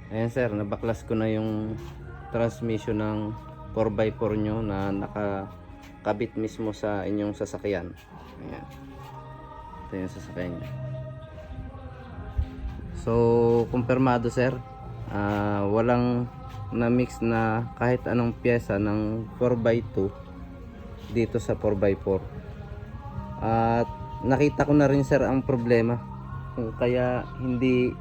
Ayan sir, nabaklas ko na yung transmission ng 4x4 nyo na nakakabit mismo sa inyong sasakyan. Ayan. Ito yung sasakyan nyo. So, kumpirmado sir, walang na-mix na kahit anong pyesa ng 4x2 dito sa 4x4. At nakita ko na rin sir ang problema kung kaya hindi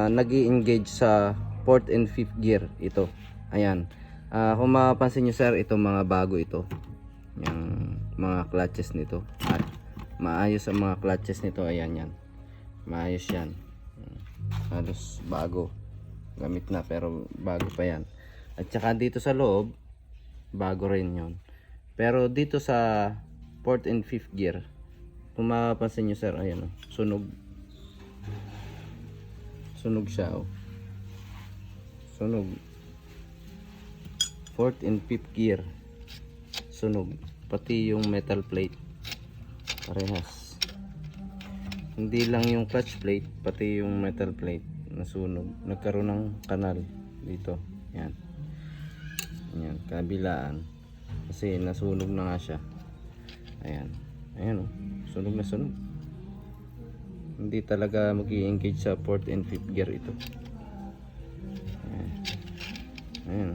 nag-i-engage sa 4th and 5th gear ito. Ayan. Kung mapapansin nyo sir, ito mga bago ito. Yung mga clutches nito. At maayos ang mga clutches nito. Ayan yan. Maayos yan. Halos bago. Gamit na pero bago pa yan. At saka dito sa loob, bago rin yon. Pero dito sa 4th and 5th gear, kung mapapansin nyo sir, ayan o, sunog. Sunog siya oh. Sunog. 4th and 5th gear. Sunog. Pati yung metal plate. Parehas. Hindi lang yung clutch plate, pati yung metal plate nasunog. Nagkaroon ng kanal dito. Yan. Yan, kabilaan. Kasi nasunog na nga siya. Ayan. Ayan oh. Sunog na sunog. Hindi talaga mag-i-engage sa 4th and 5th gear ito. Ayan. Ayan.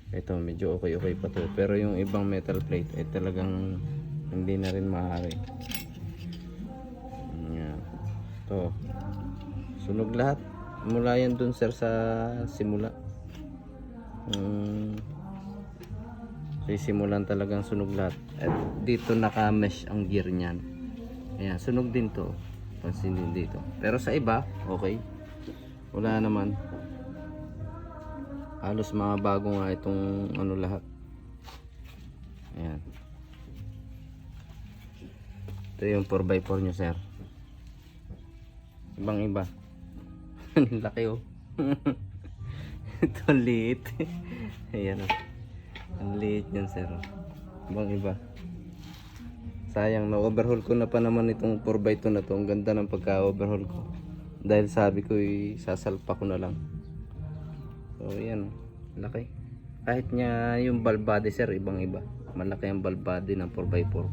Ito medyo okay pa to. Pero yung ibang metal plate ay talagang hindi na rin maaari. Ayan. Ito. Sunog lahat. Mula yan dun sir sa simula. Simulan talagang sunog lahat. At dito naka-mesh ang gear niyan. Ayan, sunog din to. Pansin din dito. Pero sa iba, okay. Wala naman. Halos mga bago nga itong ano lahat. Ayan. Ito yung 4x4 nyo sir. Ibang iba. Laki oh. Ito liit. Ayan oh. Ang liit yan sir. Ibang iba. Sayang, na-overhaul ko na pa naman itong 4x2 na to. Ang ganda ng pagka-overhaul ko. Dahil sabi ko, sasalpa ko na lang. So, yan. Laki. Kahit niya yung valve body, sir, ibang iba. Malaki ang valve body ng 4x4.